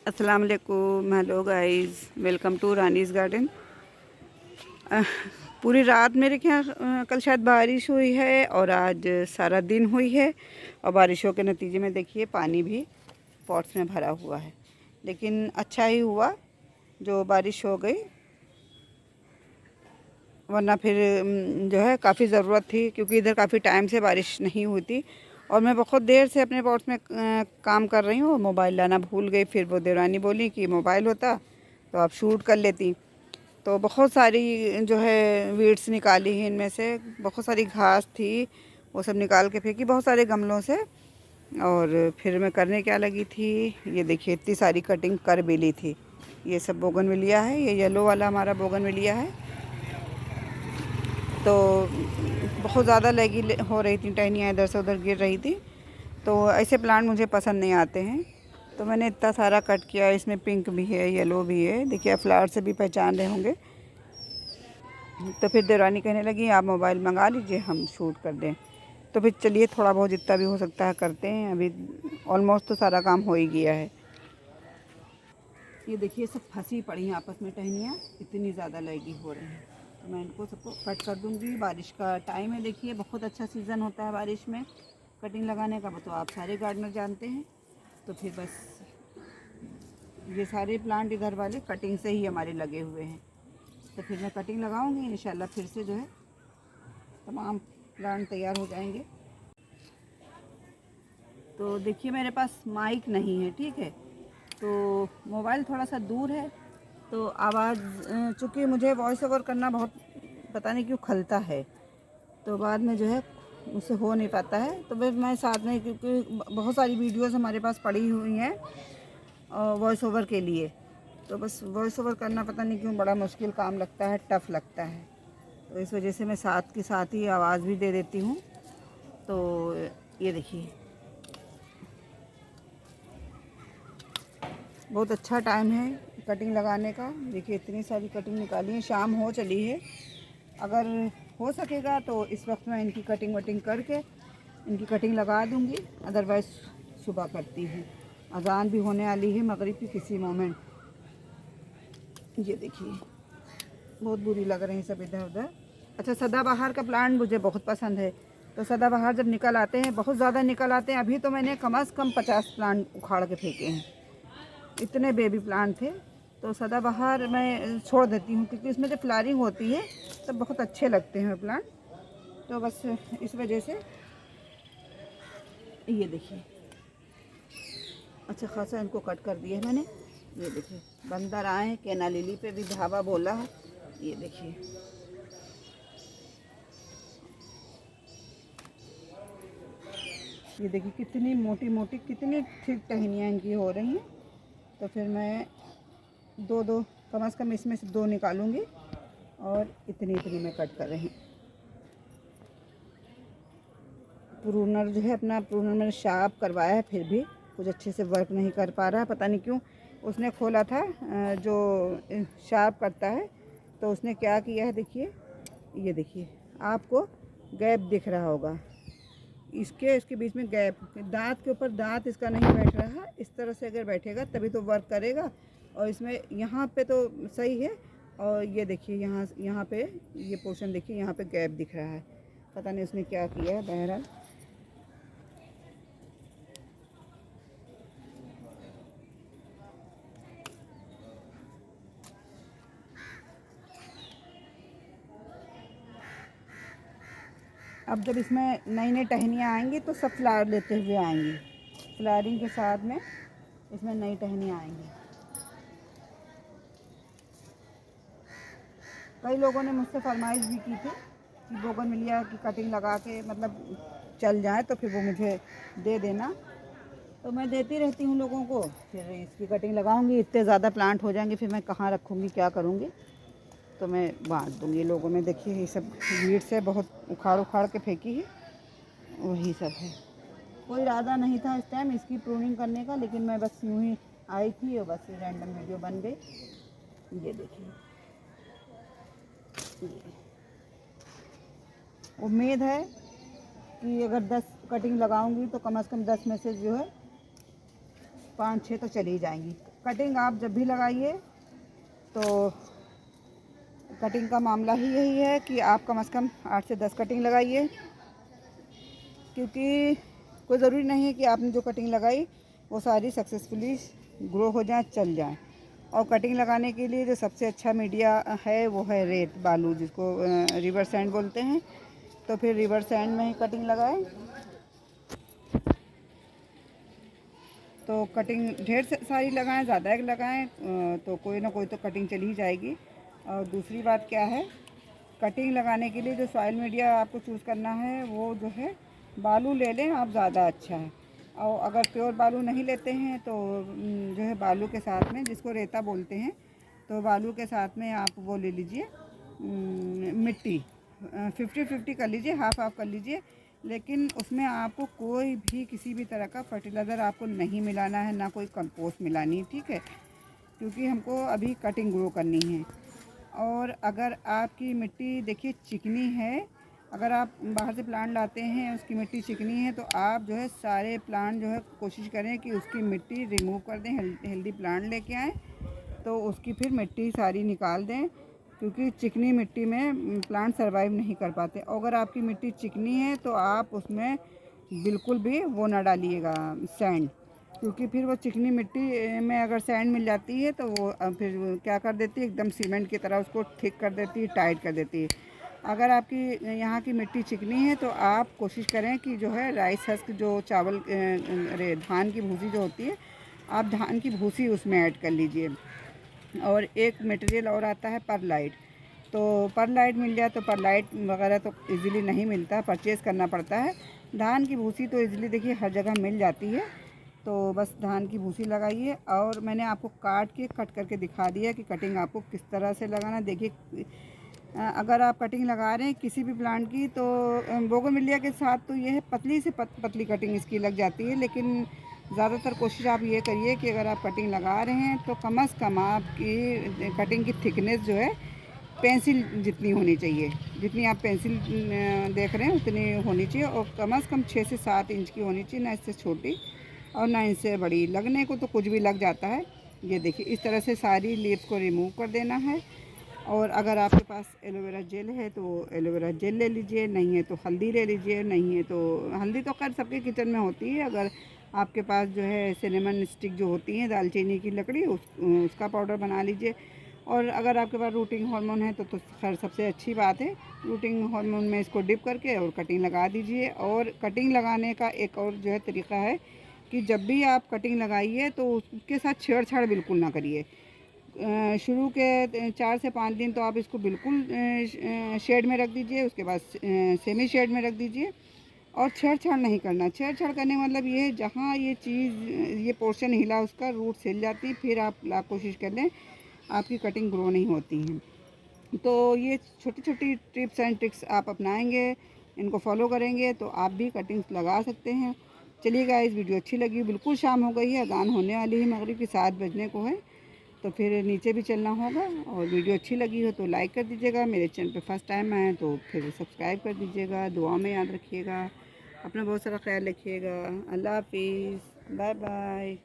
अस्सलाम वालेकुम, hello guys, welcome to Rani's garden. पूरी रात मेरे यहाँ कल शायद बारिश हुई है और आज सारा दिन हुई है। और बारिशों के नतीजे में देखिए पानी भी पॉट्स में भरा हुआ है, लेकिन अच्छा ही हुआ जो बारिश हो गई, वरना फिर जो है काफ़ी ज़रूरत थी, क्योंकि इधर काफ़ी टाइम से बारिश नहीं हुई थी। और मैं बहुत देर से अपने पॉट्स में काम कर रही हूँ और मोबाइल लाना भूल गई। फिर वो देवरानी बोली कि मोबाइल होता तो आप शूट कर लेती। तो बहुत सारी जो है वीड्स निकाली हैं, इनमें से बहुत सारी घास थी, वो सब निकाल के फेंकी बहुत सारे गमलों से। और फिर मैं करने क्या लगी थी, ये देखिए इतनी सारी कटिंग कर भी ली थी। ये सब बोगनविलिया है, ये येलो वाला हमारा बोगनविलिया है। तो बहुत ज़्यादा लगी हो रही थी, टहनियाँ इधर से उधर गिर रही थी। तो ऐसे प्लांट मुझे पसंद नहीं आते हैं, तो मैंने इतना सारा कट किया। इसमें पिंक भी है, येलो भी है, देखिए फ्लावर से भी पहचान रहे होंगे। तो फिर देवरानी कहने लगी आप मोबाइल मंगा लीजिए, हम शूट कर दें। तो फिर चलिए थोड़ा बहुत जितना भी हो सकता है करते हैं। अभी ऑलमोस्ट तो सारा काम हो ही गया है। ये देखिए सब फंसी पड़ी हैं आपस में टहनियाँ, इतनी ज़्यादा लगी हो रही हैं। तो मैं इनको सबको कट कर दूँगी। बारिश का टाइम है, देखिए बहुत अच्छा सीज़न होता है बारिश में कटिंग लगाने का, वो तो आप सारे गार्डनर जानते हैं। तो फिर बस ये सारे प्लांट इधर वाले कटिंग से ही हमारे लगे हुए हैं। तो फिर मैं कटिंग लगाऊंगी इंशाल्लाह, फिर से जो है तमाम प्लांट तैयार हो जाएंगे। तो देखिए मेरे पास माइक नहीं है, ठीक है, तो मोबाइल थोड़ा सा दूर है, तो आवाज़ चूँकि मुझे वॉइस ओवर करना बहुत पता नहीं क्यों खलता है, तो बाद में जो है मुझसे हो नहीं पाता है। तो फिर मैं साथ में, क्योंकि बहुत सारी वीडियोस हमारे पास पड़ी हुई हैं वॉइस ओवर के लिए, तो बस वॉइस ओवर करना पता नहीं क्यों बड़ा मुश्किल काम लगता है, टफ़ लगता है। तो इस वजह से मैं साथ के साथ ही आवाज़ भी दे देती हूँ। तो ये देखिए बहुत अच्छा टाइम है कटिंग लगाने का। देखिए इतनी सारी कटिंग निकाली है, शाम हो चली है। अगर हो सकेगा तो इस वक्त मैं इनकी कटिंग वटिंग करके इनकी कटिंग लगा दूंगी, अदरवाइज़ सुबह करती हूँ। अज़ान भी होने वाली है मगरिब की किसी मोमेंट। ये देखिए बहुत बुरी लग रही हैं सब इधर उधर। अच्छा, सदाबहार का प्लांट मुझे बहुत पसंद है। तो सदाबहार जब निकल आते हैं, बहुत ज़्यादा निकल आते हैं। अभी तो मैंने कम से कम 50 प्लांट उखाड़ के फेंके हैं, इतने बेबी प्लांट थे। तो सदाबहार मैं छोड़ देती हूँ, क्योंकि इसमें जब फ्लावरिंग होती है तब बहुत अच्छे लगते हैं प्लांट। तो बस इस वजह से ये देखिए अच्छा खासा इनको कट कर दिया है मैंने। ये देखिए बंदर आए, केना लिली पे भी धावा बोला है। ये देखिए ये देखिए कितनी मोटी मोटी, कितनी ठीक टहनियाँ इनकी हो रही हैं। तो फिर मैं दो दो कम से कम इसमें से दो निकालूंगी, और इतनी इतनी मैं कट कर रही हूँ। प्रूनर जो है, अपना प्रूनर मैंने शार्प करवाया है, फिर भी कुछ अच्छे से वर्क नहीं कर पा रहा है, पता नहीं क्यों। उसने खोला था जो शार्प करता है, तो उसने क्या किया है देखिए, ये देखिए आपको गैप दिख रहा होगा, इसके बीच में गैप, दांत के ऊपर दांत इसका नहीं बैठ रहा। इस तरह से अगर बैठेगा तभी तो वर्क करेगा। और इसमें यहाँ पे तो सही है, और ये देखिए यहाँ यहाँ पे ये पोर्शन देखिए, यहाँ पे गैप दिख रहा है, पता नहीं उसने क्या किया है। बहरहाल अब जब इसमें नई नई टहनियाँ आएंगी तो सब फ्लावर लेते हुए आएंगी, फ्लावरिंग के साथ में इसमें नई टहनियाँ आएंगी। कई लोगों ने मुझसे फरमाइश भी की थी कि बोगनविलिया की कटिंग लगा के मतलब चल जाए तो फिर वो मुझे दे देना। तो मैं देती रहती हूँ लोगों को। फिर इसकी कटिंग लगाऊंगी, इतने ज़्यादा प्लांट हो जाएंगे, फिर मैं कहाँ रखूँगी, क्या करूँगी, तो मैं बांट दूँगी लोगों में। देखिए ये सब वीड से बहुत उखाड़ उखाड़ के फेंकी है, वही सब है। कोई इरादा नहीं था इस टाइम इसकी प्रूनिंग करने का, लेकिन मैं बस यूँ ही आई थी और बस रैंडम वीडियो बन गई। ये देखिए उम्मीद है कि अगर 10 कटिंग लगाऊंगी तो कम से कम 10 में से जो है 5-6 तो चली जाएंगी कटिंग आप जब भी लगाइए तो कटिंग का मामला ही यही है कि आप कम से कम 8 से 10 कटिंग लगाइए, क्योंकि कोई ज़रूरी नहीं है कि आपने जो कटिंग लगाई वो सारी सक्सेसफुली ग्रो हो जाए, चल जाए। और कटिंग लगाने के लिए जो सबसे अच्छा मीडिया है वो है रेत बालू, जिसको रिवर सैंड बोलते हैं। तो फिर रिवर सैंड में ही कटिंग लगाएं। तो कटिंग ढेर सारी लगाएं, ज़्यादा लगाएं तो कोई ना कोई तो कटिंग चली ही जाएगी। और दूसरी बात क्या है, कटिंग लगाने के लिए जो सॉइल मीडिया आपको चूज़ करना है वो जो है बालू ले लें आप, ज़्यादा अच्छा है। और अगर प्योर बालू नहीं लेते हैं तो जो है बालू के साथ में, जिसको रेता बोलते हैं, तो बालू के साथ में आप वो ले लीजिए मिट्टी। 50-50 कर लीजिए, हाफ हाफ कर लीजिए। लेकिन उसमें आपको कोई भी किसी भी तरह का फर्टिलाइज़र आपको नहीं मिलाना है, ना कोई कंपोस्ट मिलानी है, ठीक है, क्योंकि हमको अभी कटिंग ग्रो करनी है। और अगर आपकी मिट्टी देखिए चिकनी है, अगर आप बाहर से प्लांट लाते हैं उसकी मिट्टी चिकनी है, तो आप जो है सारे प्लांट जो है कोशिश करें कि उसकी मिट्टी रिमूव कर दें, हेल्दी प्लांट लेके आएँ, तो उसकी फिर मिट्टी सारी निकाल दें, क्योंकि चिकनी मिट्टी में प्लांट सर्वाइव नहीं कर पाते। अगर आपकी मिट्टी चिकनी है तो आप उसमें बिल्कुल भी वो ना डालिएगा सैंड, क्योंकि फिर वो चिकनी मिट्टी में अगर सैंड मिल जाती है तो वो फिर क्या कर देती है, एकदम सीमेंट की तरह उसको थिक कर देती है, टाइट कर देती है। अगर आपकी यहाँ की मिट्टी चिकनी है तो आप कोशिश करें कि जो है राइस हस्क, जो चावल अरे धान की भूसी जो होती है, आप धान की भूसी उसमें ऐड कर लीजिए। और एक मटेरियल और आता है परलाइट, तो परलाइट मिल जाए तो परलाइट वगैरह तो इजीली नहीं मिलता, परचेज़ करना पड़ता है। धान की भूसी तो इजीली देखिए हर जगह मिल जाती है, तो बस धान की भूसी लगाइए। और मैंने आपको कट करके दिखा दिया कि कटिंग आपको किस तरह से लगाना। देखिए अगर आप कटिंग लगा रहे हैं किसी भी प्लांट की, तो बोगनविलिया के साथ तो ये है पतली से पतली कटिंग इसकी लग जाती है, लेकिन ज़्यादातर कोशिश आप ये करिए कि अगर आप कटिंग लगा रहे हैं तो कम से कम आपकी कटिंग की थिकनेस जो है पेंसिल जितनी होनी चाहिए, जितनी आप पेंसिल देख रहे हैं उतनी होनी चाहिए, और कम से कम 6 से 7 इंच की होनी चाहिए, ना इससे छोटी और ना इससे बड़ी। लगने को तो कुछ भी लग जाता है। ये देखिए इस तरह से सारी लीव्स को रिमूव कर देना है। और अगर आपके पास एलोवेरा जेल है तो एलोवेरा जेल ले लीजिए, नहीं है तो हल्दी ले लीजिए, नहीं है तो हल्दी तो खैर सबके किचन में होती है। अगर आपके पास जो है सिनेमन स्टिक जो होती है दालचीनी की लकड़ी, उसका पाउडर बना लीजिए। और अगर आपके पास रूटिंग हार्मोन है तो खैर सबसे अच्छी बात है, रूटिंग हार्मोन में इसको डिप करके और कटिंग लगा दीजिए। और कटिंग लगाने का एक और जो है तरीका है कि जब भी आप कटिंग लगाइए तो उसके साथ छेड़छाड़ बिल्कुल ना करिए। शुरू के 4 से 5 दिन तो आप इसको बिल्कुल शेड में रख दीजिए, उसके बाद सेमी शेड में रख दीजिए, और छेड़छाड़ नहीं करना। छेड़छाड़ करने का मतलब ये है जहाँ ये चीज़, ये पोर्शन हिला उसका रूट हिल जाती है, फिर आप कोशिश कर लें, आपकी कटिंग ग्रो नहीं होती है। तो ये छोटी छोटी टिप्स एंड ट्रिक्स आप अपनाएंगे, इनको फॉलो करेंगे तो आप भी कटिंग्स लगा सकते हैं। चलिए गाइस, वीडियो अच्छी लगी, बिल्कुल शाम हो गई है, अज़ान होने वाली है, मगरिब की 7 बजने को है, तो फिर नीचे भी चलना होगा। और वीडियो अच्छी लगी हो तो लाइक कर दीजिएगा, मेरे चैनल पे फर्स्ट टाइम आए तो फिर सब्सक्राइब कर दीजिएगा, दुआ में याद रखिएगा, अपना बहुत सारा ख्याल रखिएगा। अल्लाह हाफिज़, बाय बाय।